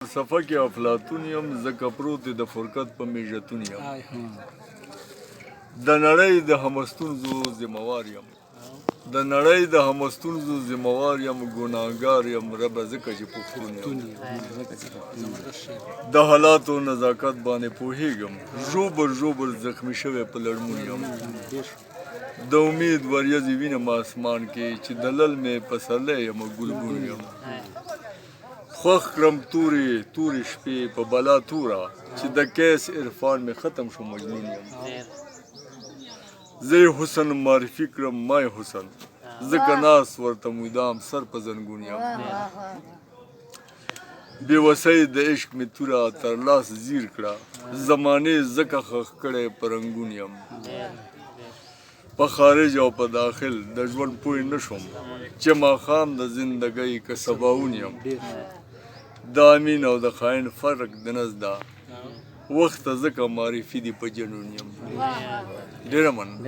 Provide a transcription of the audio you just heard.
فلسفه کې افلاطون یم ځکه پروت د فرقت په میژتون یم د نړۍ د همستونزو ذموار یم د نړۍ د همستونزو ذموار یم ګناهګار یم ربه ځکه چې پښتون یم د حالاتو نزاکت باندې پوهیږم ژوبل زخمی شوی په لړمون یم د امید وریځې وینم اسمان کې چې د لل مې پسرلی یم ګلبون یم خوښ کړم تورې شپې په بلا توره چې د کیس عرفان مې ختم شو مجنون یم زه یې حسن معرفي کړم ما یې حسن ځکه ناست ورته مدام سر په زنګون یم بېوسۍ د عشق مې توره تر لاس زیر کړه زمانې ځکه ښخ کړی په رنګون یم په خارج او په داخل د ژوند پوه نه شوم چې ماښام د زندګۍ که سباوون یم د امین او د خاین فرق د نزده وخت ځکه معرفي دي په جنون یم ډېره مننه